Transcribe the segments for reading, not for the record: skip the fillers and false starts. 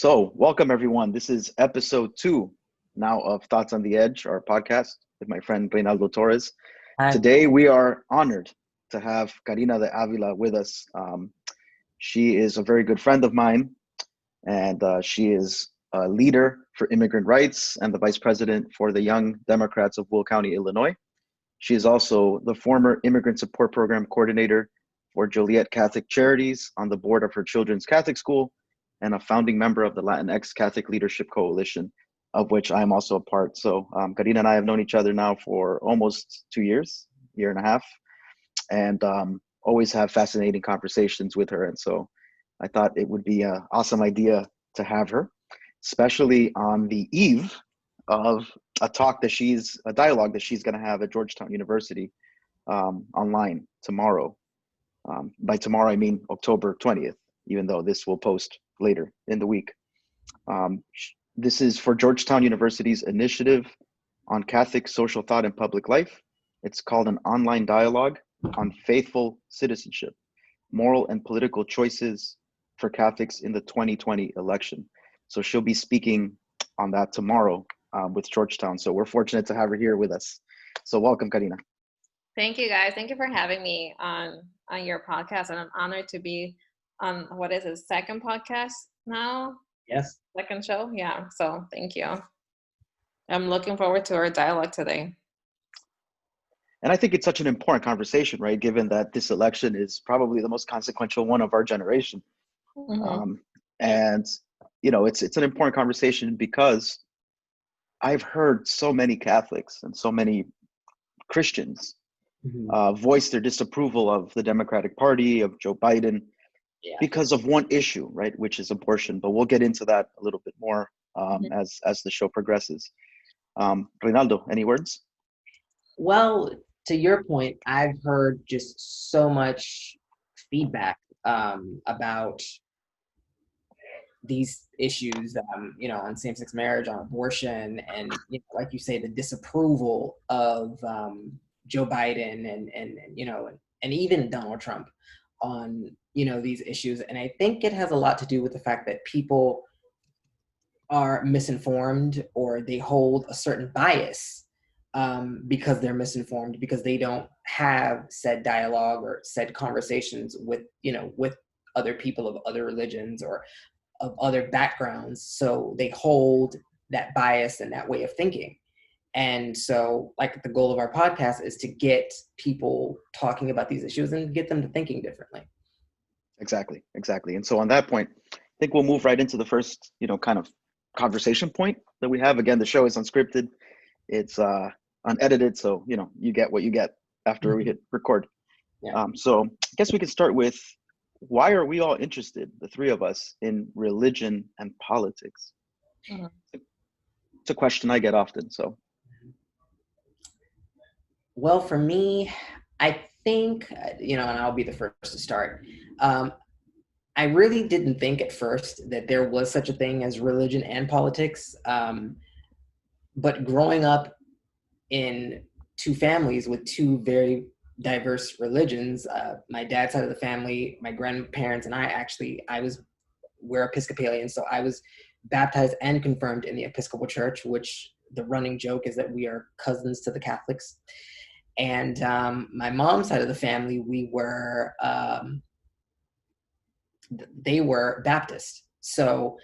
So, welcome everyone. This is episode 2 now of Thoughts on the Edge, our podcast with my friend Reinaldo Torres. Hi. Today, we are honored to have Karina De Avila with us. She is a very good friend of mine, and she is a leader for immigrant rights and the vice president for the Young Democrats of Will County, Illinois. She is also the former immigrant support program coordinator for Joliet Catholic Charities on the board of her children's Catholic school and a founding member of the Latinx Catholic Leadership Coalition, of which I am also a part. So Karina and I have known each other now for almost 2 years, year and a half, and always have fascinating conversations with her. And so I thought it would be an awesome idea to have her, especially on the eve of a dialogue that she's going to have at Georgetown University online tomorrow. By tomorrow, I mean October 20th, even though this will post later in the week. This is for Georgetown University's initiative on Catholic social thought and public life. It's called an online dialogue on faithful citizenship, moral and political choices for Catholics in the 2020 election. So she'll be speaking on that tomorrow with Georgetown. So we're fortunate to have her here with us. So welcome, Karina. Thank you, guys. Thank you for having me on your podcast. And I'm honored to be on, what is it, second podcast now? Yes. Second show? Yeah. So thank you. I'm looking forward to our dialogue today. And I think it's such an important conversation, right? Given that this election is probably the most consequential one of our generation. Mm-hmm. And, you know, it's an important conversation because I've heard so many Catholics and so many Christians voice their disapproval of the Democratic Party, of Joe Biden, because of one issue, right, which is abortion. But we'll get into that a little bit more as the show progresses. Reinaldo, any words? Well, to your point, I've heard just so much feedback about these issues, on same-sex marriage, on abortion, and like you say, the disapproval of Joe Biden and even Donald Trump on these issues. And I think it has a lot to do with the fact that people are misinformed, or they hold a certain bias because they're misinformed, because they don't have said dialogue or said conversations with other people of other religions or of other backgrounds. So they hold that bias and that way of thinking. And so, like, the goal of our podcast is to get people talking about these issues and get them to thinking differently. Exactly. And so on that point, I think we'll move right into the first, kind of conversation point that we have. Again, the show is unscripted. It's unedited. So, you get what you get after we hit record. Yeah. So I guess we could start with, why are we all interested, the three of us, in religion and politics? Mm-hmm. It's a question I get often. So. Well, for me, I think, and I'll be the first to start. I really didn't think at first that there was such a thing as religion and politics. But growing up in two families with two very diverse religions, my dad's side of the family, my grandparents and we're Episcopalian. So I was baptized and confirmed in the Episcopal Church, which the running joke is that we are cousins to the Catholics. And my mom's side of the family, they were Baptist. So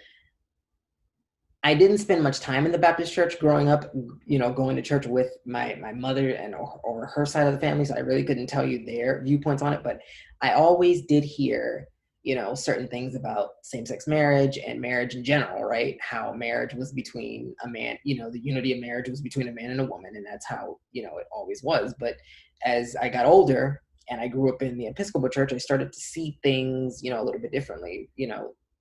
I didn't spend much time in the Baptist church growing up, going to church with my mother or her side of the family. So I really couldn't tell you their viewpoints on it, but I always did hear, certain things about same-sex marriage and marriage in general, right? How marriage was between a man, the unity of marriage was between a man and a woman. And that's how, it always was. But as I got older and I grew up in the Episcopal Church, I started to see things, a little bit differently.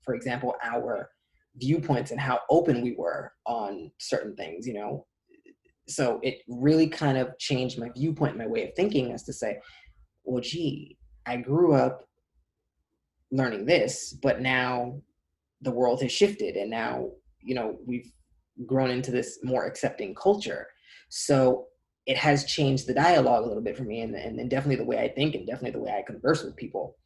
For example, our viewpoints and how open we were on certain things, So it really kind of changed my viewpoint, my way of thinking, as to say, well, gee, I grew up learning this, but now the world has shifted, and now, we've grown into this more accepting culture. So it has changed the dialogue a little bit for me, and definitely the way I think, and definitely the way I converse with people.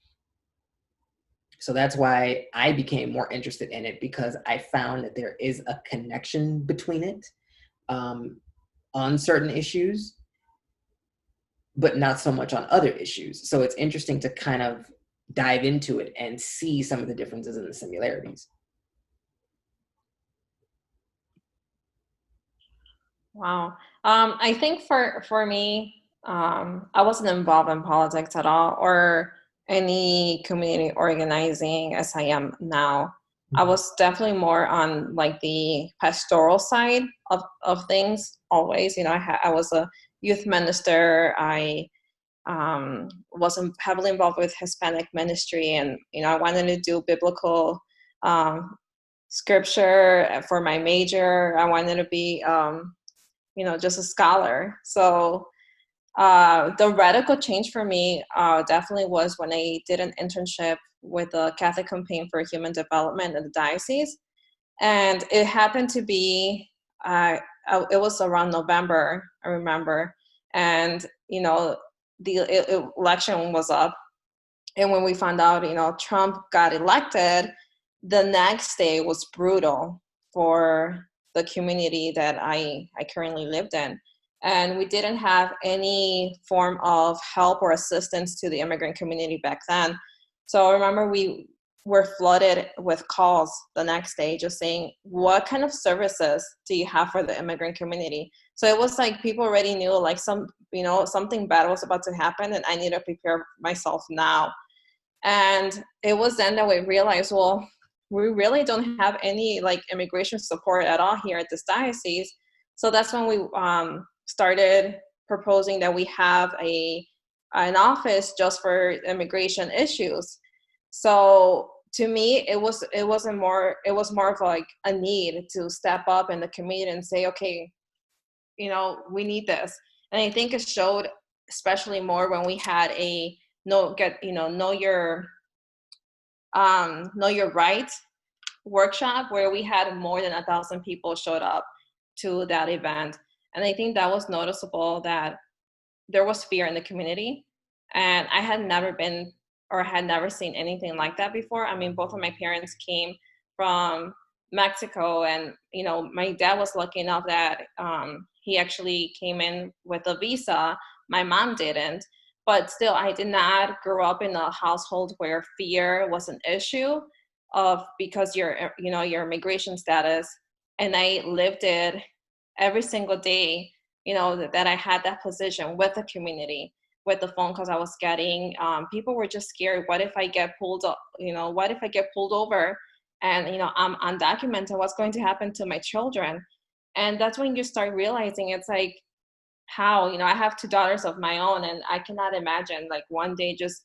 So that's why I became more interested in it, because I found that there is a connection between it on certain issues, but not so much on other issues. So it's interesting to kind of dive into it and see some of the differences and the similarities. Wow. I think for me, I wasn't involved in politics at all or any community organizing as I am now. I was definitely more on like the pastoral side of things always. You know, I was a youth minister. I was heavily involved with Hispanic ministry, and, you know, I wanted to do biblical scripture for my major. I wanted to be you know, just a scholar. So the radical change for me definitely was when I did an internship with the Catholic Campaign for Human Development in the diocese. And it happened to be, it was around November, I remember. And, you know, the election was up. And when we found out, you know, Trump got elected, the next day was brutal for the community that I currently lived in. And we didn't have any form of help or assistance to the immigrant community back then. So I remember we were flooded with calls the next day just saying, what kind of services do you have for the immigrant community? So it was like people already knew like you know, something bad was about to happen and I need to prepare myself now. And it was then that we realized, well, we really don't have any like immigration support at all here at this diocese. So that's when we started proposing that we have an office just for immigration issues. So to me, it was more of like a need to step up in the community and say, okay, you know, we need this. And I think it showed especially more when we had a know your rights workshop where we had more than 1,000 people showed up to that event. And I think that was noticeable that there was fear in the community. And I had never been or had never seen anything like that before. I mean, both of my parents came from Mexico, and, you know, my dad was lucky enough that he actually came in with a visa. My mom didn't. But still, I did not grow up in a household where fear was an issue because your immigration status. And I lived it every single day, you know, that I had that position with the community, with the phone calls I was getting. People were just scared. What if I get pulled up? You know, what if I get pulled over and, you know, I'm undocumented? What's going to happen to my children? And that's when you start realizing it's like, how, you know, I have 2 daughters of my own, and I cannot imagine like one day just,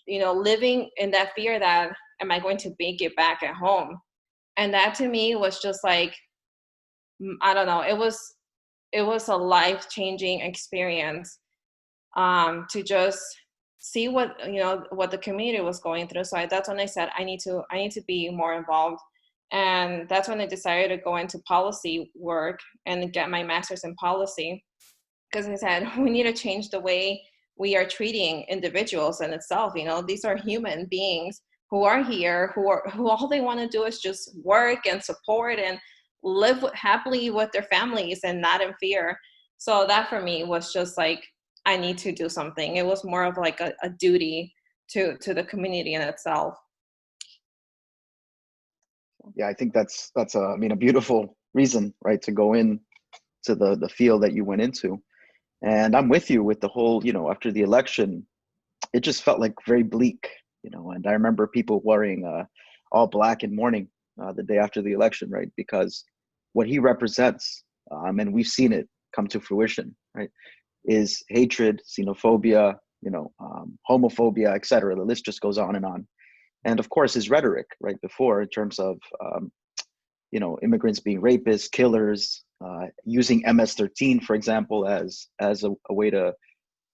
you know, living in that fear that, am I going to make it back at home? And that to me was just like, I don't know, it was a life-changing experience to just see what, you know, what the community was going through. So that's when I said I need to be more involved. And that's when I decided to go into policy work and get my master's in policy. Because I said, we need to change the way we are treating individuals in itself. You know, these are human beings who are here, who all they want to do is just work and support and live happily with their families and not in fear. So that for me was just like, I need to do something. It was more of like a duty to the community in itself. Yeah, I think that's a beautiful reason, right, to go in to the field that you went into. And I'm with you with the whole, you know, after the election, it just felt like very bleak, you know. And I remember people wearing all black in mourning the day after the election, right? Because what he represents, and we've seen it come to fruition, right, is hatred, xenophobia, you know, homophobia, etc. The list just goes on and on. And of course, his rhetoric, right, before in terms of you know, immigrants being rapists, killers, using MS-13, for example, as a way to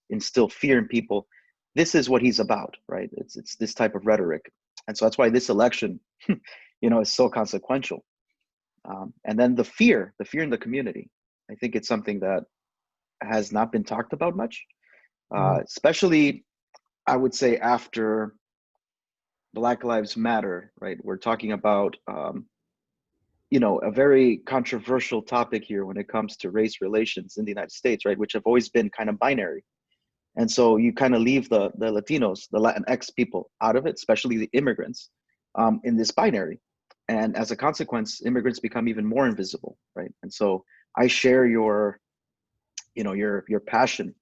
instill fear in people. This is what he's about, right? It's this type of rhetoric, and so that's why this election, you know, is so consequential. And then the fear in the community. I think it's something that has not been talked about much, especially, I would say, after Black Lives Matter, right? We're talking about, a very controversial topic here when it comes to race relations in the United States, right? Which have always been kind of binary. And so you kind of leave the Latinos, the Latinx people out of it, especially the immigrants, in this binary. And as a consequence, immigrants become even more invisible, right? And so I share your passion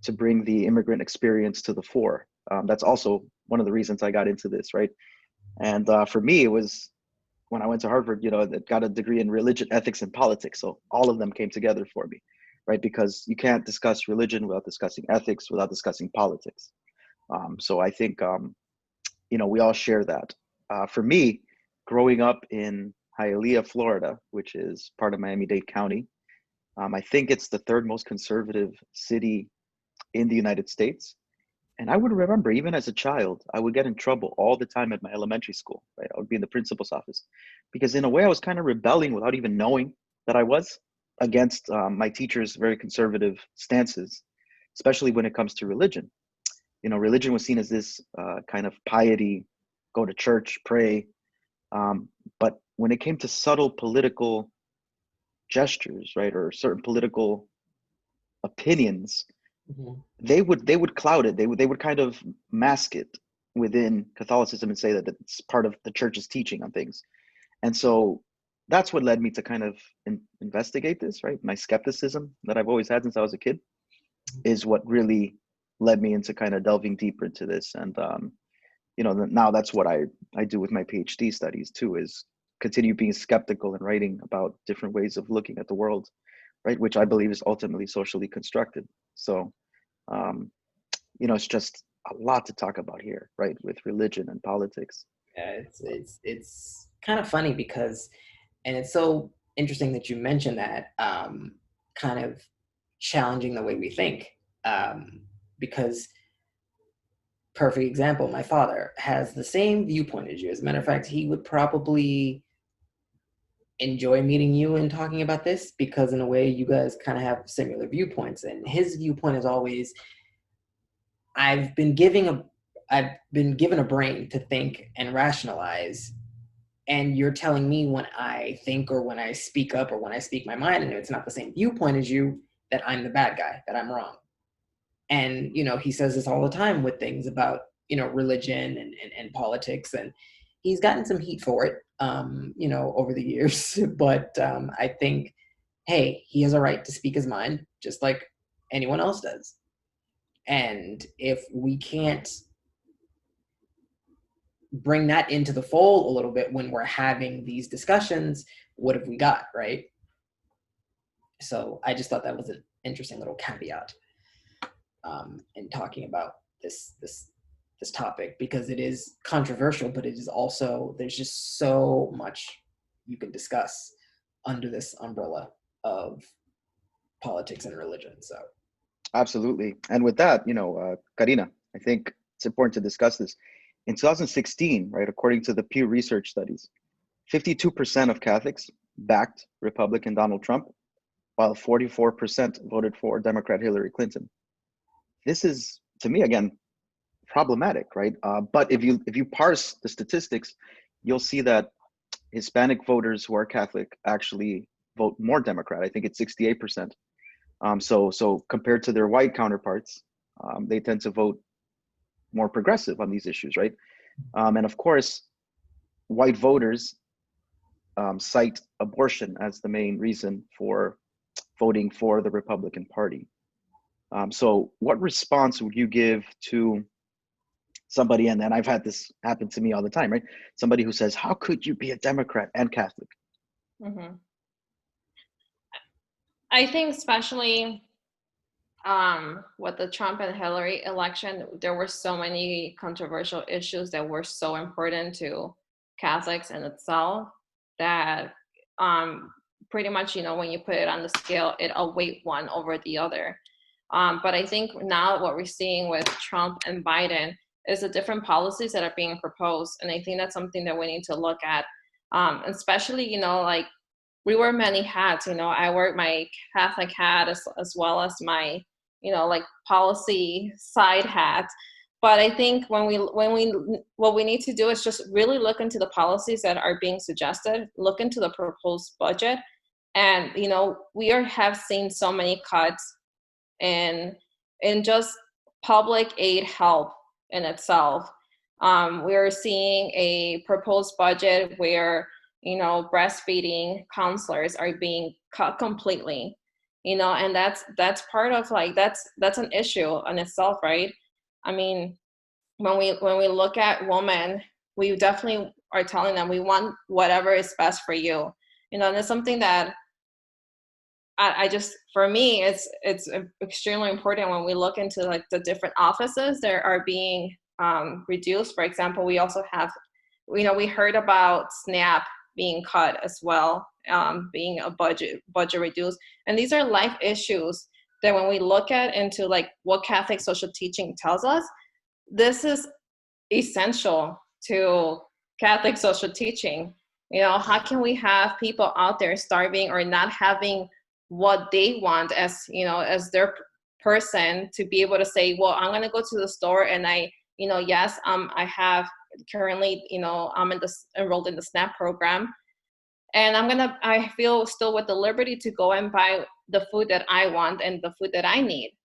to bring the immigrant experience to the fore. That's also one of the reasons I got into this, right? And for me, it was when I went to Harvard, that got a degree in religion, ethics, and politics. So all of them came together for me, right? Because you can't discuss religion without discussing ethics, without discussing politics. So I think, we all share that. For me, growing up in Hialeah, Florida, which is part of Miami-Dade County, I think it's the third most conservative city in the United States. And I would remember, even as a child, I would get in trouble all the time at my elementary school, right? I would be in the principal's office because, in a way, I was kind of rebelling without even knowing that I was against my teacher's very conservative stances, especially when it comes to religion. Religion was seen as this kind of piety, go to church, pray. But when it came to subtle political gestures, right, or certain political opinions, Mm-hmm. they would cloud it. They would kind of mask it within Catholicism and say that it's part of the church's teaching on things. And so that's what led me to kind of investigate this, right? My skepticism that I've always had since I was a kid is what really led me into kind of delving deeper into this. And now that's what I do with my PhD studies too, is continue being skeptical and writing about different ways of looking at the world, right? Which I believe is ultimately socially constructed. So, it's just a lot to talk about here, right? With religion and politics. Yeah, it's kind of funny because, and it's so interesting that you mentioned that, kind of challenging the way we think, because perfect example, my father has the same viewpoint as you. As a matter of fact, he would probably enjoy meeting you and talking about this because, in a way, you guys kind of have similar viewpoints. And his viewpoint is always, I've been given a brain to think and rationalize, and you're telling me when I think or when I speak up or when I speak my mind and it's not the same viewpoint as you, that I'm the bad guy, that I'm wrong. And he says this all the time with things about religion and politics, and he's gotten some heat for it over the years. But I think, hey, he has a right to speak his mind just like anyone else does. And if we can't bring that into the fold a little bit when we're having these discussions, what have we got, right? So I just thought that was an interesting little caveat in talking about this topic, because it is controversial, but it is also, there's just so much you can discuss under this umbrella of politics and religion. So Absolutely. And with that, Karina, I think it's important to discuss this. In 2016, right, according to the Pew Research studies, 52% of Catholics backed Republican Donald Trump, while 44% voted for Democrat Hillary Clinton. This is, to me, again, problematic, right? But if you parse the statistics, you'll see that Hispanic voters who are Catholic actually vote more Democrat. I think it's 68%. So compared to their white counterparts, they tend to vote more progressive on these issues, right? And of course, white voters cite abortion as the main reason for voting for the Republican Party. So what response would you give to somebody, and I've had this happen to me all the time, right? Somebody who says, how could you be a Democrat and Catholic? Mm-hmm. I think especially with the Trump and Hillary election, there were so many controversial issues that were so important to Catholics in itself that pretty much, when you put it on the scale, it outweighed one over the other. But I think now what we're seeing with Trump and Biden is the different policies that are being proposed. And I think that's something that we need to look at, especially, like, we wear many hats. I wear my Catholic hat as well as my, like, policy side hat. But I think what we need to do is just really look into the policies that are being suggested, look into the proposed budget. And, have seen so many cuts in just public aid help in itself. We're seeing a proposed budget where, breastfeeding counselors are being cut completely, and that's part of that's an issue in itself, right? I mean, when we look at women, we definitely are telling them we want whatever is best for you, and it's something that I just, for me, it's extremely important when we look into like the different offices that are being reduced. For example, we also have, we heard about SNAP being cut as well, being a budget reduced, and these are life issues that when we look at into like what Catholic social teaching tells us, this is essential to Catholic social teaching. How can we have people out there starving or not having what they want as their person to be able to say, well, I'm going to go to the store and yes, I have currently, I'm enrolled in the SNAP program, and I feel still with the liberty to go and buy the food that I want and the food that I need.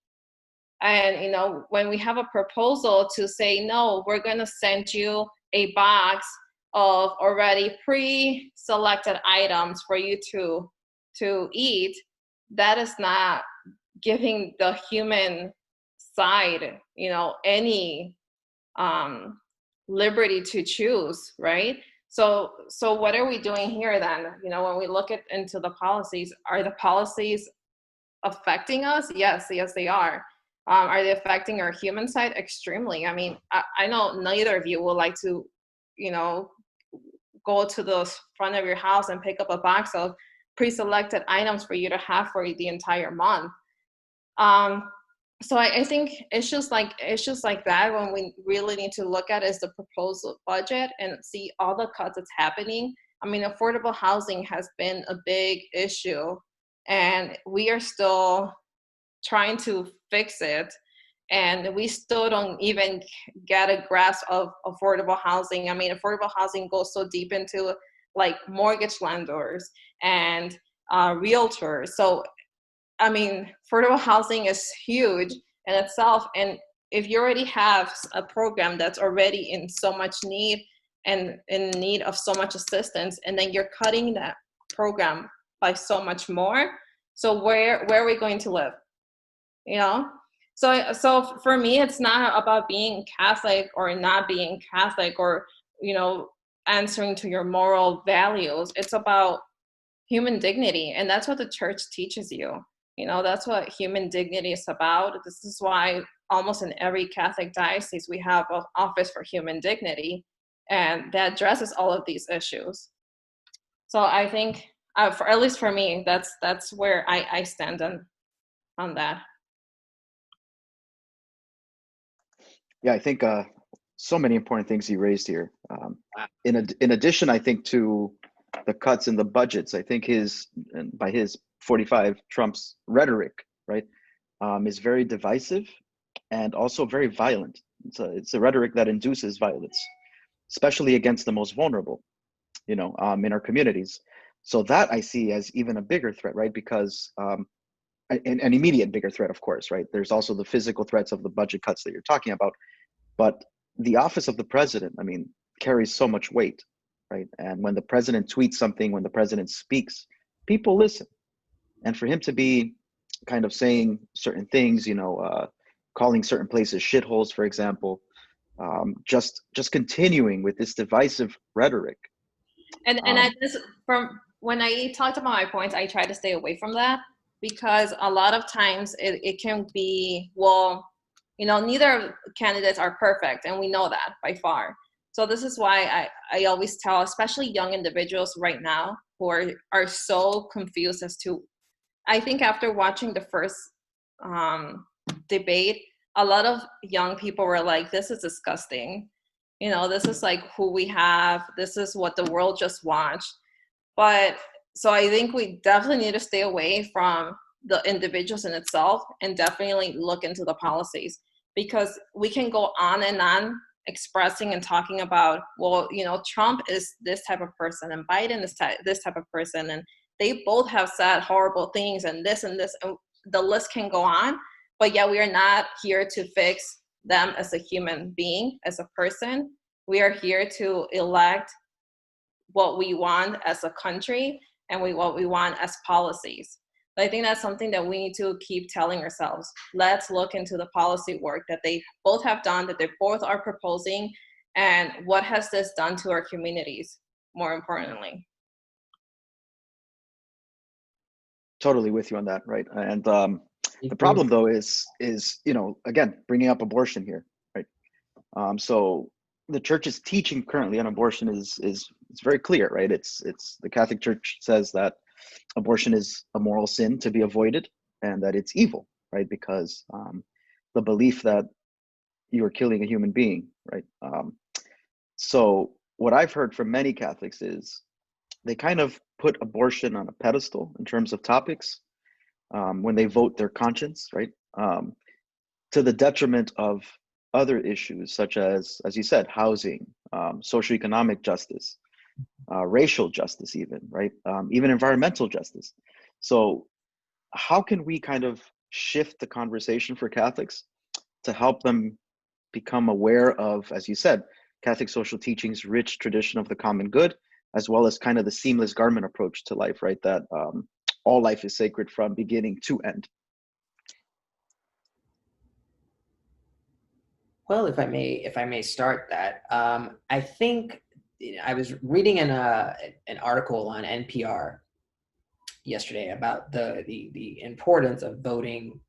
And, when we have a proposal to say, no, we're going to send you a box of already pre-selected items for you to eat, that is not giving the human side, any liberty to choose, right? So what are we doing here then? When we look into the policies, are the policies affecting us? Yes, they are. Are they affecting our human side? Extremely. I mean, I know neither of you would like to, go to the front of your house and pick up a box of pre-selected items for you to have for the entire month. So I think issues like that, when we really need to look at is the proposed budget and see all the cuts that's happening. I mean, affordable housing has been a big issue, and we are still trying to fix it, and we still don't even get a grasp of affordable housing. I mean, affordable housing goes so deep into like mortgage lenders and realtors. So, I mean, affordable housing is huge in itself. And if you already have a program that's already in so much need and in need of so much assistance, and then you're cutting that program by so much more, so where are we going to live? So for me, it's not about being Catholic or not being Catholic or, answering to your moral values. It's about human dignity. And that's what the church teaches you. That's what human dignity is about. This is why almost in every Catholic diocese, we have an office for human dignity, and that addresses all of these issues. So I think, for at least for me, that's where I stand on that. Yeah, I think so many important things you raised here. In addition, I think to the cuts in the budgets, I think by his 45 Trump's rhetoric, right, is very divisive and also very violent. It's a rhetoric that induces violence, especially against the most vulnerable, in our communities. So that I see as even a bigger threat, right? Because an immediate bigger threat, of course, right? There's also the physical threats of the budget cuts that you're talking about. But the office of the president, I mean, carries so much weight, right? And when the president tweets something, when the president speaks, people listen. And for him to be kind of saying certain things, calling certain places shitholes, for example, just continuing with this divisive rhetoric. And I just, from when I talked about my points, I try to stay away from that, because a lot of times it can be, well, neither candidates are perfect, and we know that by far. So this is why I always tell, especially young individuals right now who are so confused as to, I think after watching the first debate, a lot of young people were like, this is disgusting. This is like who we have. This is what the world just watched. But so I think we definitely need to stay away from the individuals in itself and definitely look into the policies. because we can go on and on expressing and talking about, well, Trump is this type of person and Biden is this type of person, and they both have said horrible things and this, and the list can go on, but yet we are not here to fix them as a human being, as a person. We are here to elect what we want as a country and what we want as policies. But I think that's something that we need to keep telling ourselves. Let's look into the policy work that they both have done, that they both are proposing, and what has this done to our communities, more importantly. Totally with you on that, right? And the problem though is again, bringing up abortion here, right? So the church's teaching currently on abortion is very clear, right? It's the Catholic Church says that abortion is a moral sin to be avoided, and that it's evil, right? Because the belief that you are killing a human being, right? So what I've heard from many Catholics is they kind of put abortion on a pedestal in terms of topics when they vote their conscience, right? To the detriment of other issues such as you said, housing, socioeconomic justice, racial justice, even, right? Even environmental justice. So how can we kind of shift the conversation for Catholics to help them become aware of, as you said, Catholic social teaching's rich tradition of the common good, as well as kind of the seamless garment approach to life, right? That all life is sacred from beginning to end. Well, if I may start that, I think I was reading an article on NPR yesterday about the importance of voting,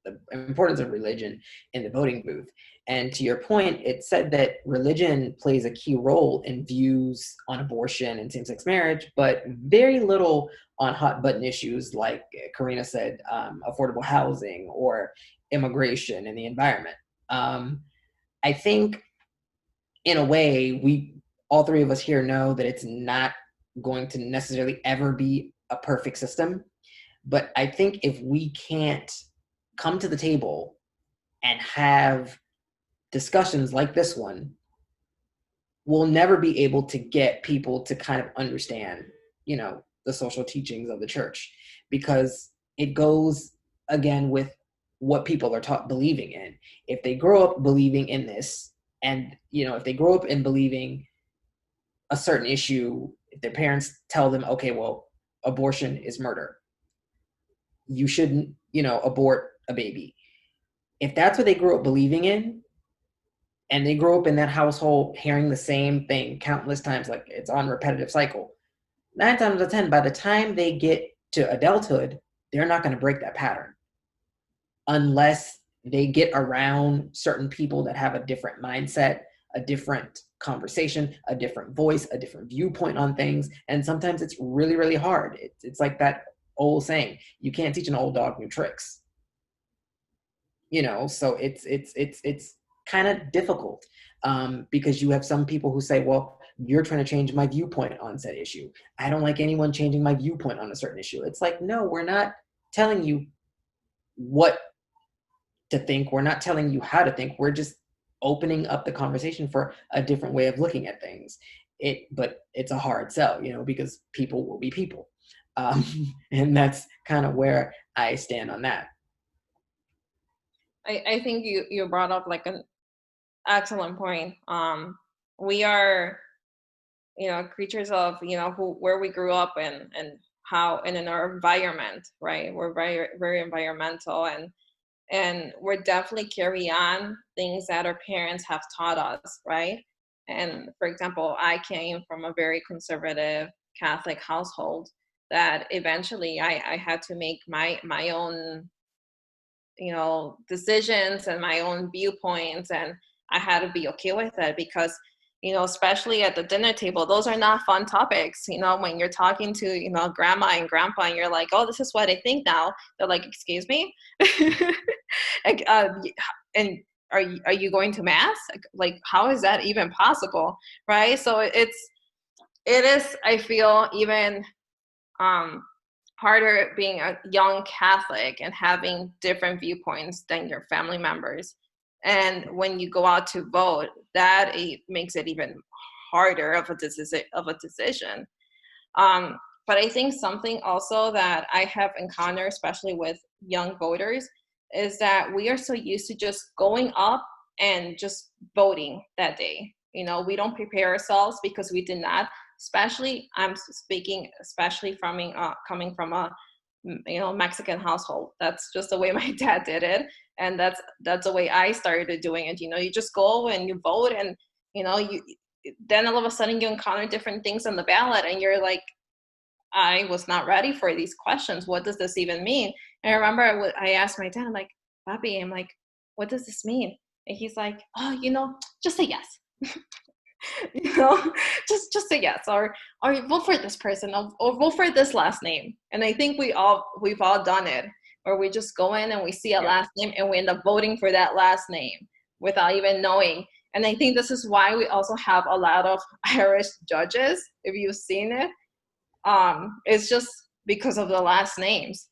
the importance of religion in the voting booth. And to your point, it said that religion plays a key role in views on abortion and same-sex marriage, but very little on hot button issues like Karina said, affordable housing or immigration and the environment. I think in a way, we, all three of us here, know that it's not going to necessarily ever be a perfect system. But I think if we can't come to the table and have discussions like this one, we'll never be able to get people to kind of understand, the social teachings of the church, because it goes again with what people are taught believing in. If they grow up believing in this, and if they grow up in believing a certain issue, if their parents tell them, okay, well, abortion is murder, you shouldn't, abort a baby. If that's what they grew up believing in, and they grow up in that household hearing the same thing countless times, like it's on repetitive cycle, 9 times out of 10, by the time they get to adulthood, they're not going to break that pattern unless they get around certain people that have a different mindset, a different conversation, a different voice, a different viewpoint on things. And sometimes it's really, really hard. It's like that old saying, you can't teach an old dog new tricks. So it's kind of difficult because you have some people who say, well, you're trying to change my viewpoint on said issue. I don't like anyone changing my viewpoint on a certain issue. It's like, no, we're not telling you what to think. We're not telling you how to think. We're just opening up the conversation for a different way of looking at things. But it's a hard sell, because people will be people. And that's kind of where I stand on that. I think you brought up like an excellent point. We are, creatures of, where we grew up and how, and in our environment, right? We're very, very environmental, and we're definitely carry on things that our parents have taught us, right? And for example, I came from a very conservative Catholic household that eventually I had to make my own, decisions and my own viewpoints, and I had to be okay with it because, especially at the dinner table, those are not fun topics. When you're talking to, grandma and grandpa, and you're like, oh, this is what I think now. They're like, excuse me? And are you going to mass? Like, how is that even possible? Right? So it is, I feel, even harder being a young Catholic and having different viewpoints than your family members. And when you go out to vote, that makes it even harder of a decision. But I think something also that I have encountered, especially with young voters, is that we are so used to just going up and just voting that day. You know, we don't prepare ourselves because we did not. Especially, I'm speaking, especially from coming from a Mexican household. That's just the way my dad did it, and that's the way I started doing it. You know, you just go and you vote, and you then all of a sudden you encounter different things on the ballot, and you're like, I was not ready for these questions. What does this even mean? And I remember I asked my dad, I'm like, Papi, I'm like, what does this mean? And he's like, oh, just say yes. just say yes, or vote for this person, or vote for this last name. And I think we've all done it, where we just go in and we see a last name and we end up voting for that last name without even knowing. And I think this is why we also have a lot of Irish judges, if you've seen it. It's just because of the last names.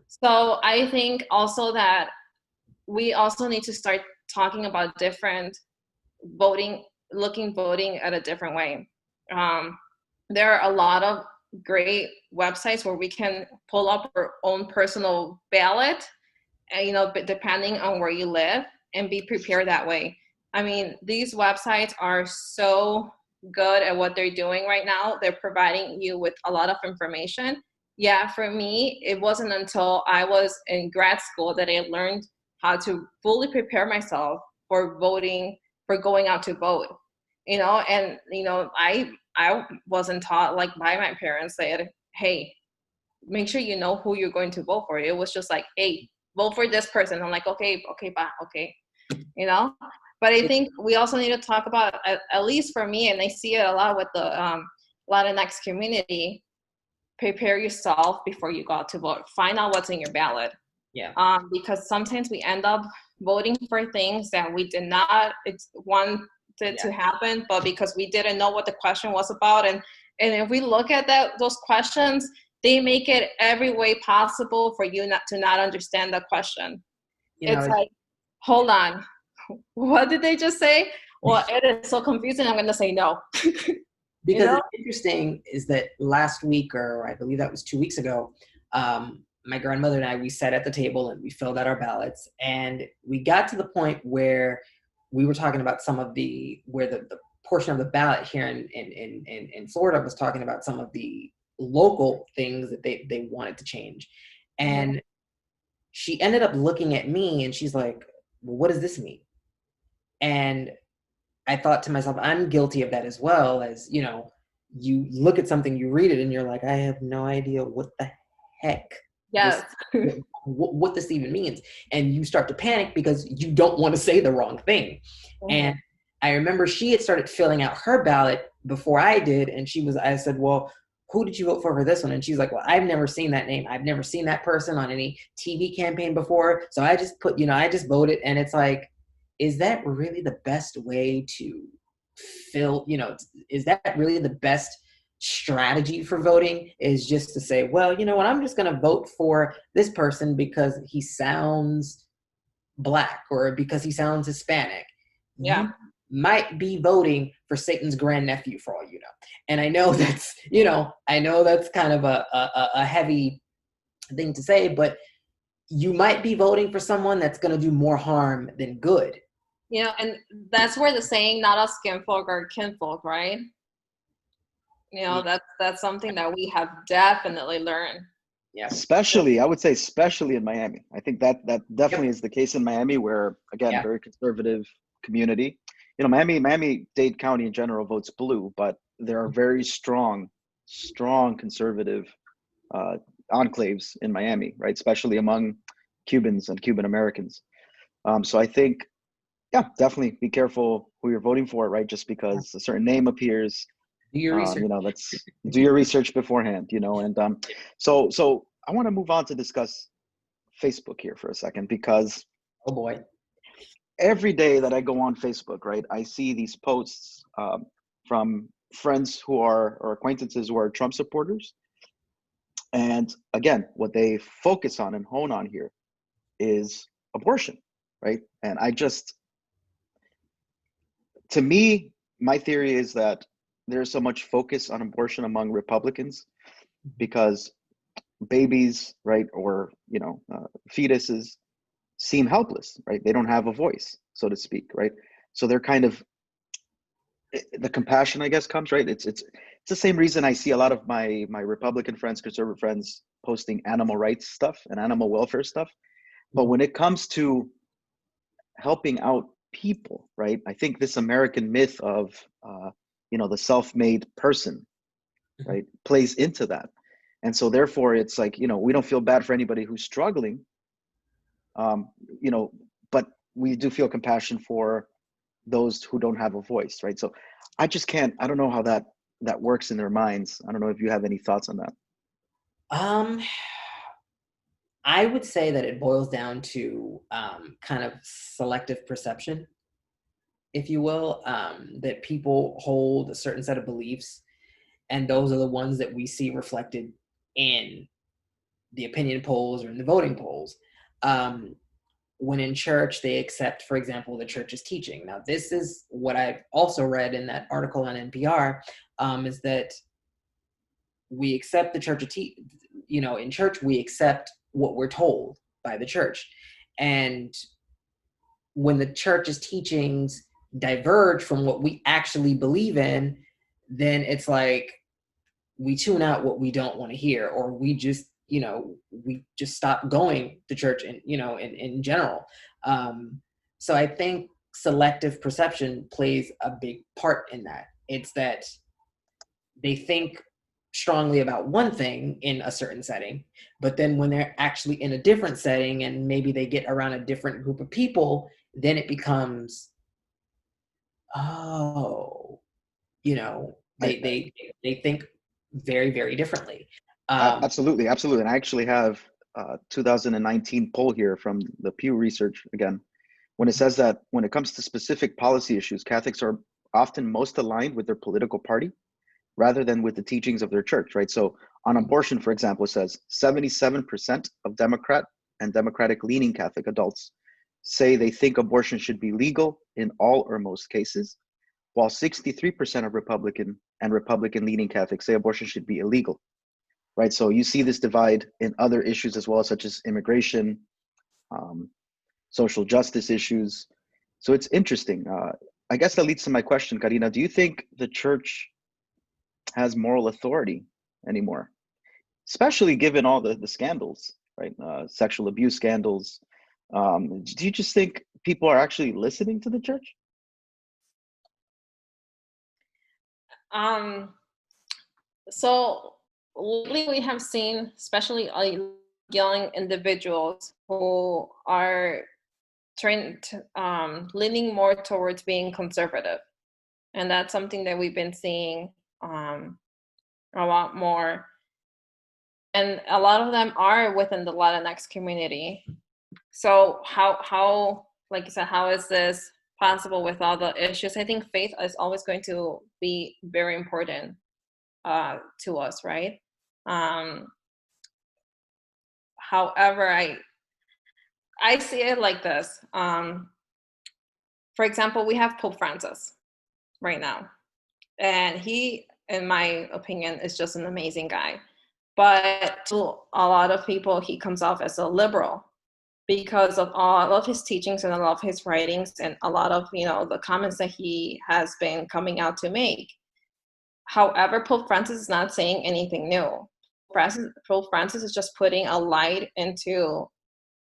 So I think also that we also need to start talking about different voting at a different way. There are a lot of great websites where we can pull up our own personal ballot, depending on where you live, and be prepared that way. I mean, these websites are so good at what they're doing right now. They're providing you with a lot of information. Yeah, for me, it wasn't until I was in grad school that I learned how to fully prepare myself for voting, for going out to vote. And I wasn't taught, like, by my parents, said, hey, make sure you know who you're going to vote for. It was just like, hey, vote for this person. I'm like, okay, bye, okay. But I think we also need to talk about, at least for me, and I see it a lot with the Latinx community, prepare yourself before you go out to vote. Find out what's in your ballot. Yeah. Because sometimes we end up voting for things that we did not want to happen, but because we didn't know what the question was about. And if we look at those questions, they make it every way possible for you not to understand the question. It's like, hold on, what did they just say? Well, it is so confusing, I'm going to say no. Because what's interesting is that last week, or I believe that was 2 weeks ago, my grandmother and I, we sat at the table and we filled out our ballots, and we got to the point where we were talking about where the portion of the ballot here in Florida was talking about some of the local things that they wanted to change. And she ended up looking at me and she's like, well, what does this mean? And I thought to myself, I'm guilty of that as well. As you look at something, you read it, and you're like, I have no idea what the heck what this even means. And you start to panic because you don't want to say the wrong thing. And I remember she had started filling out her ballot before I did, and I said, well, who did you vote for this one? And she's like, well, I've never seen that name. I've never seen that person on any TV campaign before. So I just I just voted. And it's like, is that really the best way to is that really the best strategy for voting, is just to say, well, you know what, I'm just going to vote for this person because he sounds Black or because he sounds Hispanic. Yeah. You might be voting for Satan's grandnephew for all you know. And I know that's, that's kind of a heavy thing to say, but you might be voting for someone that's going to do more harm than good. And that's where the saying, not all skinfolk are kinfolk, right? That's something that we have definitely learned. Yeah. I would say especially in Miami. I think that definitely is the case in Miami, where, again, very conservative community. Miami-Dade County in general votes blue, but there are very strong conservative enclaves in Miami, right? Especially among Cubans and Cuban Americans. So I think, definitely be careful who you're voting for, right? Just because a certain name appears, do your research. Let's do your research beforehand, and so I want to move on to discuss Facebook here for a second, because oh boy, every day that I go on Facebook, right, I see these posts from friends or acquaintances who are Trump supporters. And again, what they focus on and hone on here is abortion, right? And to me, my theory is that there's so much focus on abortion among Republicans because babies, right, or fetuses seem helpless, right? They don't have a voice, so to speak, right? So they're kind of, the compassion, I guess, comes, right. It's the same reason I see a lot of my Republican friends, conservative friends, posting animal rights stuff and animal welfare stuff. But when it comes to helping out people, right, I think this American myth of the self-made person, right, plays into that. And so therefore it's like, we don't feel bad for anybody who's struggling, um, but we do feel compassion for those who don't have a voice, right? So I don't know how that works in their minds. I don't know if you have any thoughts on that. I would say that it boils down to kind of selective perception, if you will, that people hold a certain set of beliefs, and those are the ones that we see reflected in the opinion polls or in the voting polls. When in church, they accept, for example, the church's teaching. Now, this is what I've also read in that article on NPR, is that we accept the church, in church, we accept what we're told by the church. And when the church's teachings diverge from what we actually believe in, then it's like we tune out what we don't want to hear, or we just stop going to church in general. So I think selective perception plays a big part in that. It's that they think strongly about one thing in a certain setting, but then when they're actually in a different setting and maybe they get around a different group of people, then it becomes, they think very, very differently. Absolutely. And I actually have 2019 poll here from the Pew Research again, when it says that when it comes to specific policy issues, Catholics are often most aligned with their political party rather than with the teachings of their church, right? So on abortion, for example, it says 77% of Democrat and Democratic-leaning Catholic adults say they think abortion should be legal in all or most cases, while 63% of Republican and Republican-leaning Catholics say abortion should be illegal, right? So you see this divide in other issues as well, such as immigration, social justice issues. So it's interesting. I guess that leads to my question, Karina. Do you think the church has moral authority anymore, especially given all the scandals, right? Sexual abuse scandals. Do you just think people are actually listening to the church? So lately we have seen, especially young individuals who are leaning more towards being conservative. And that's something that we've been seeing a lot more. And a lot of them are within the Latinx community. So how, like you said, how is this possible with all the issues? I think faith is always going to be very important to us, right? However, I see it like this. For example, we have Pope Francis right now, and he, in my opinion, is just an amazing guy. But to a lot of people, he comes off as a liberal because of all of his teachings and a lot of his writings and a lot of the comments that he has been coming out to make. However, Pope Francis is not saying anything new. Pope Francis is just putting a light into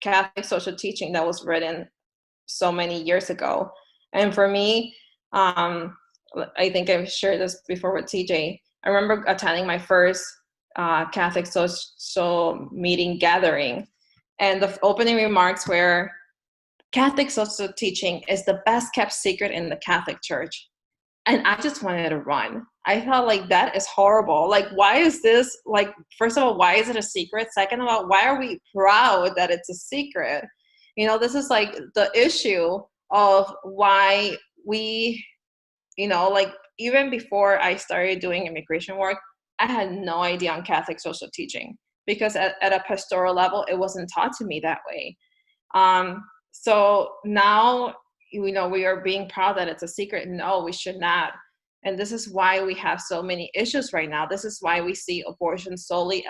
Catholic social teaching that was written so many years ago. And for me, I think I've shared this before with TJ. I remember attending my first Catholic social meeting gathering, and the opening remarks were, Catholic social teaching is the best kept secret in the Catholic Church. And I just wanted to run. I felt like that is horrible. Like, why is this, like, first of all, why is it a secret? Second of all, why are we proud that it's a secret? This is like the issue of why we, like, even before I started doing immigration work, I had no idea on Catholic social teaching because at a pastoral level, it wasn't taught to me that way. So now, we are being proud that it's a secret. No, we should not. And this is why we have so many issues right now. This is why we see abortion solely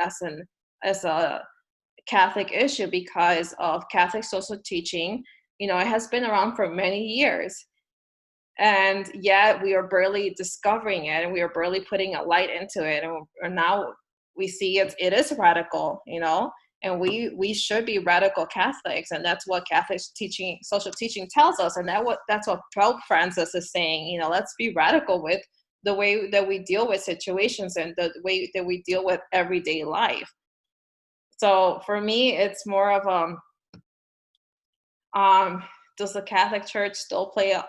as a Catholic issue, because of Catholic social teaching. It has been around for many years. And yet we are barely discovering it, and we are barely putting a light into it. And now we see it is radical, and we should be radical Catholics. And that's what Catholic teaching, social teaching tells us. And that's what Pope Francis is saying, let's be radical with the way that we deal with situations and the way that we deal with everyday life. So for me, it's more of does the Catholic Church still play a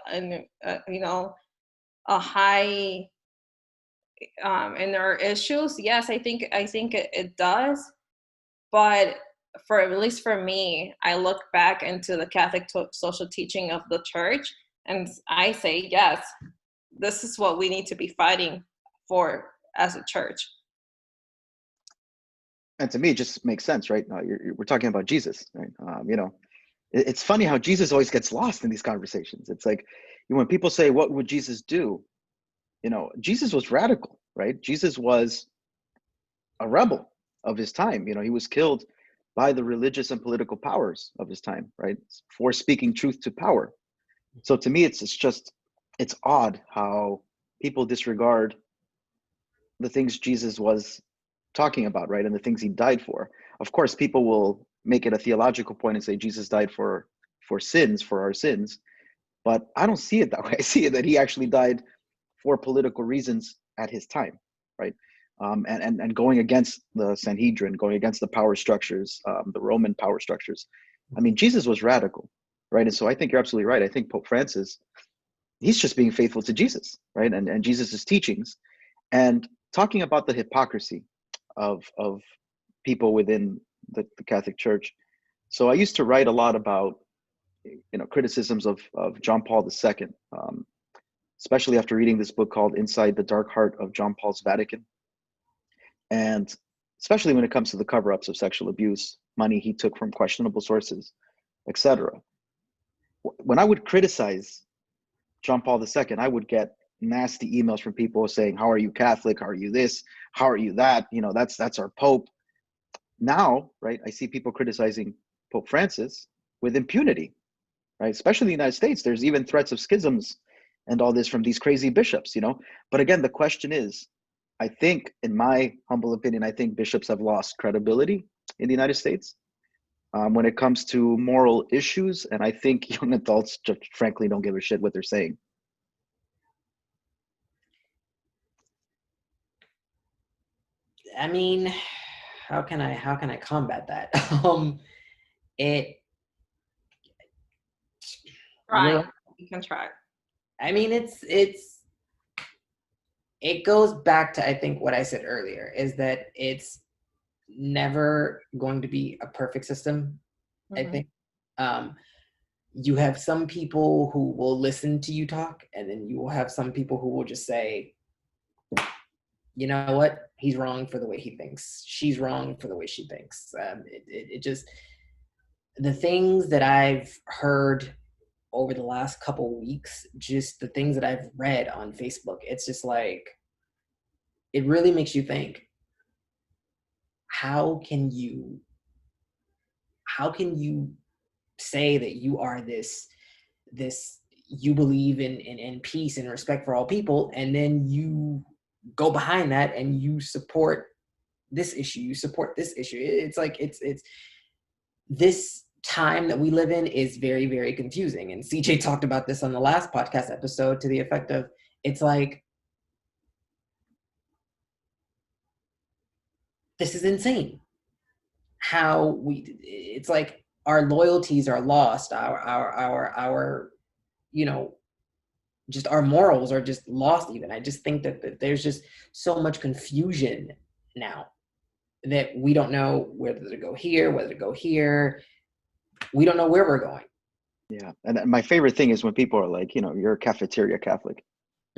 high in their issues? Yes, I think it does. But at least for me, I look back into the Catholic social teaching of the Church, and I say, yes, this is what we need to be fighting for as a church. And to me, it just makes sense, right? We're talking about Jesus, right? It's funny how Jesus always gets lost in these conversations. It's like when people say, what would Jesus do? Jesus was radical, right? Jesus was a rebel of his time. He was killed by the religious and political powers of his time, right? For speaking truth to power. So to me, it's odd how people disregard the things Jesus was talking about, right? And the things he died for. Of course, people will make it a theological point and say Jesus died for our sins. But I don't see it that way. I see it that he actually died for political reasons at his time, right? And going against the Sanhedrin, going against the power structures, the Roman power structures. I mean, Jesus was radical, right? And so I think you're absolutely right. I think Pope Francis, he's just being faithful to Jesus, right? And Jesus's teachings, and talking about the hypocrisy of people within the Catholic Church. So I used to write a lot about criticisms of John Paul II, especially after reading this book called Inside the Dark Heart of John Paul's Vatican. And especially when it comes to the cover-ups of sexual abuse, money he took from questionable sources, etc. When I would criticize John Paul II, I would get nasty emails from people saying, how are you Catholic? How are you this? How are you that? That's our Pope. Now, right, I see people criticizing Pope Francis with impunity, right? Especially in the United States, there's even threats of schisms and all this from these crazy bishops, But again, the question is, I think, in my humble opinion, I think bishops have lost credibility in the United States when it comes to moral issues. And I think young adults just frankly don't give a shit what they're saying. I mean, how can I combat that? It. Try. You can try. I mean, it goes back to, I think, what I said earlier, is that it's never going to be a perfect system. Mm-hmm. I think you have some people who will listen to you talk, and then you will have some people who will just say, you know what, he's wrong for the way he thinks, she's wrong for the way she thinks. It just, the things that I've heard over the last couple weeks, just the things that I've read on Facebook, it's just like, it really makes you think, how can you say that you are this you believe in peace and respect for all people, and then you go behind that and you support this issue, you support this issue. It's like, it's this time that we live in is very, very confusing. And CJ talked about this on the last podcast episode, to the effect of, it's like, this is insane. How it's like our loyalties are lost, our just our morals are just lost even. I just think that there's just so much confusion now that we don't know whether to go here, whether to go here. We don't know where we're going. Yeah. And my favorite thing is when people are like, you're a cafeteria Catholic.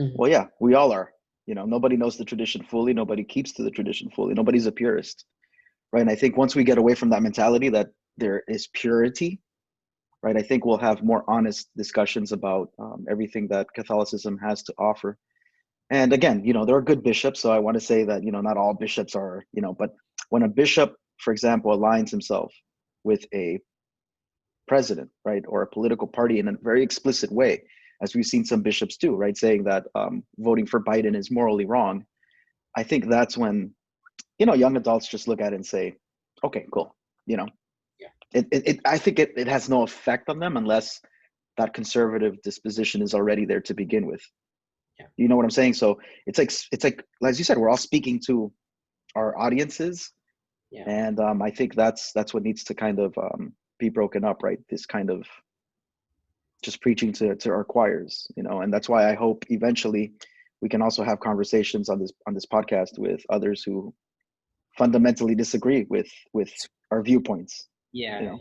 Mm-hmm. Well, yeah, we all are. Nobody knows the tradition fully. Nobody keeps to the tradition fully. Nobody's a purist, right? And I think once we get away from that mentality that there is purity right? I think we'll have more honest discussions about everything that Catholicism has to offer. And again, there are good bishops, so I want to say that not all bishops are, but when a bishop, for example, aligns himself with a president, right, or a political party in a very explicit way, as we've seen some bishops do, right, saying that voting for Biden is morally wrong. I think that's when young adults just look at it and say, okay, cool. Yeah. I think it has no effect on them unless that conservative disposition is already there to begin with. Yeah. You know what I'm saying? So it's like as you said, we're all speaking to our audiences. Yeah. And I think that's what needs to kind of be broken up, right? This kind of just preaching to our choirs, and that's why I hope eventually we can also have conversations on this podcast with others who fundamentally disagree with our viewpoints. Yeah.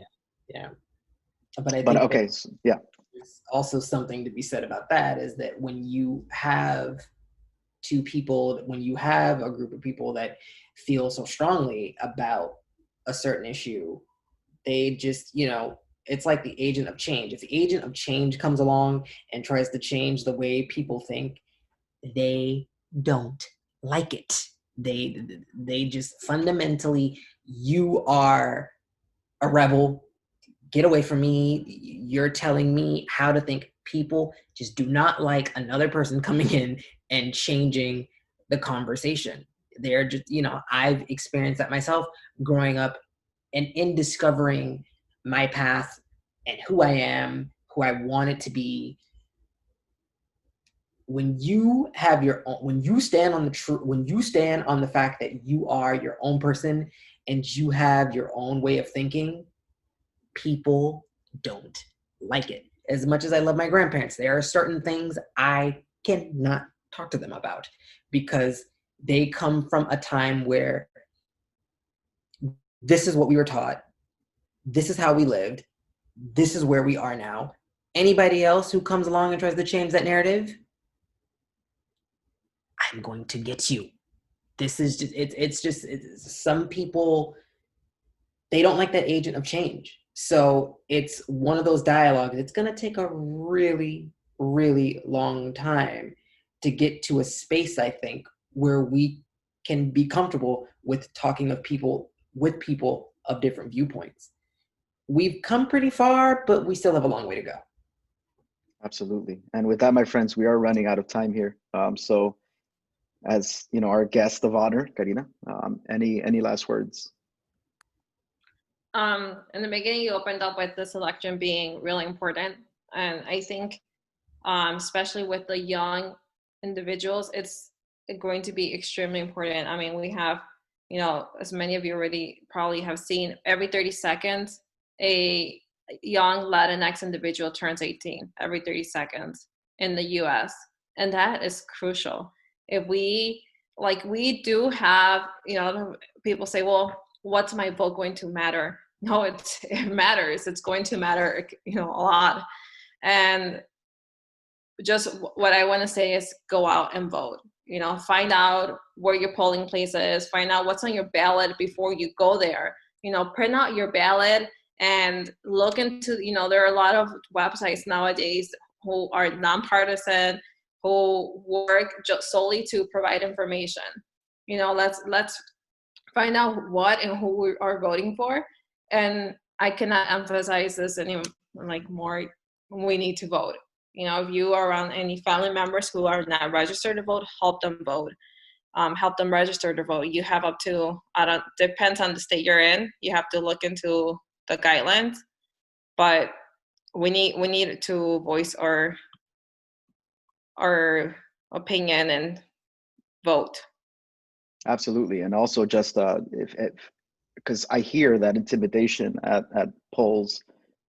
But I think okay, so, yeah. There's also something to be said about that, is that when you have when you have a group of people that feel so strongly about a certain issue, they just, it's like the agent of change. If the agent of change comes along and tries to change the way people think, they don't like it. They just fundamentally, you are a rebel. Get away from me. You're telling me how to think. People just do not like another person coming in and changing the conversation. They're just, I've experienced that myself growing up, and in discovering my path and who I am, who I want it to be. When you have your own, when you stand on the fact that you are your own person and you have your own way of thinking, people don't like it. As much as I love my grandparents, there are certain things I cannot talk to them about because they come from a time where this is what we were taught, this is how we lived, this is where we are now. Anybody else who comes along and tries to change that narrative, I'm going to get you. This is just, it's some people, they don't like that agent of change. So it's one of those dialogues. It's going to take a really, really long time to get to a space, I think, where we can be comfortable with talking with people of different viewpoints. We've come pretty far, but we still have a long way to go. Absolutely. And with that, my friends, we are running out of time here. So as our guest of honor, Karina, any last words? In the beginning, you opened up with this election being really important. And I think, especially with the young individuals, it's going to be extremely important. I mean, we have, as many of you already probably have seen, every 30 seconds, a young Latinx individual turns 18, every 30 seconds in the US. And that is crucial. If we do have, people say, well, what's my vote going to matter? No, it matters. It's going to matter, a lot. And just what I want to say is go out and vote. Find out where your polling place is. Find out what's on your ballot before you go there. Print out your ballot and look into, there are a lot of websites nowadays who are nonpartisan, who work just solely to provide information. Let's find out what and who we are voting for. And I cannot emphasize this any more. We need to vote. If you are around any family members who are not registered to vote, help them vote. Help them register to vote. You have up to, depends on the state you're in. You have to look into the guidelines, but we need to voice our opinion and vote. Absolutely. And also just if because I hear that intimidation at polls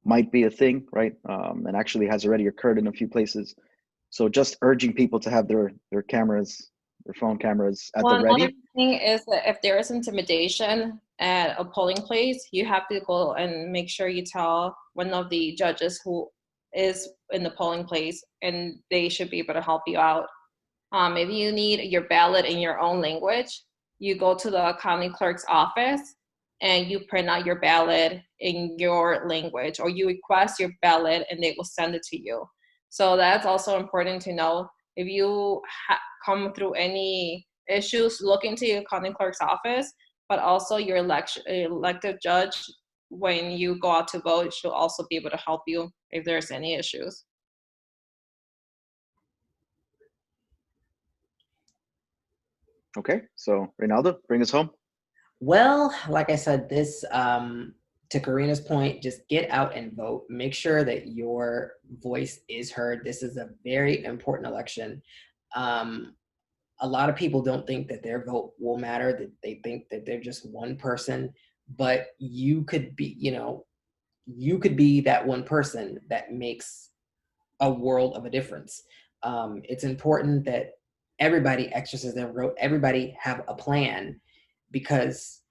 might be a thing, right? And actually has already occurred in a few places. So just urging people to have their cameras, their phone cameras at the ready. Another thing is that if there is intimidation at a polling place, you have to go and make sure you tell one of the judges who is in the polling place, and they should be able to help you out. If you need your ballot in your own language, you go to the county clerk's office and you print out your ballot in your language, or you request your ballot and they will send it to you. So that's also important to know. If you come through any issues, look into your county clerk's office, but also your elected judge, when you go out to vote, she'll also be able to help you if there's any issues. Okay, so Reinaldo, bring us home. Well, like I said, this, to Karina's point, just get out and vote. Make sure that your voice is heard. This is a very important election. A lot of people don't think that their vote will matter, that they think that they're just one person, but you could be, you could be that one person that makes a world of a difference. It's important that everybody exercises their vote, everybody have a plan, because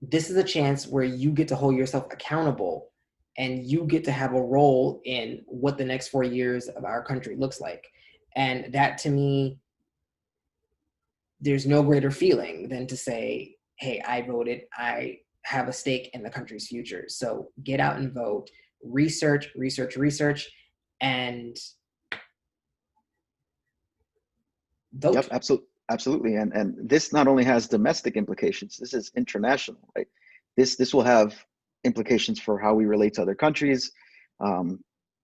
this is a chance where you get to hold yourself accountable and you get to have a role in what the next 4 years of our country looks like. And that, to me, there's no greater feeling than to say, hey, I voted, I have a stake in the country's future. So get out and vote, research, and vote. Yep, absolutely. And this not only has domestic implications, this is international, right? This will have implications for how we relate to other countries,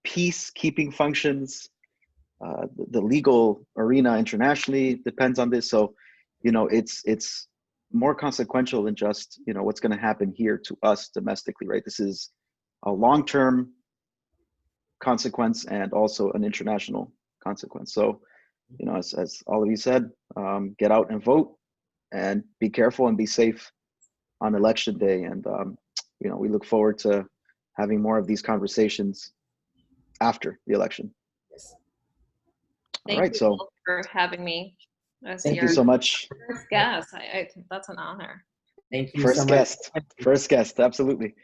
peacekeeping functions, the legal arena internationally depends on this. So, it's more consequential than just, what's going to happen here to us domestically, right? This is a long-term consequence and also an international consequence. So, as all of you said, get out and vote and be careful and be safe on election day. And, we look forward to having more of these conversations after the election. Yes. Thank you both for having me. Thank you so much. First guest. I think that's an honor. Thank you First so guest. much. First guest, absolutely.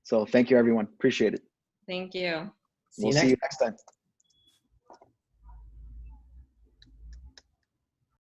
So thank you, everyone. Appreciate it. Thank you. We'll see you next time.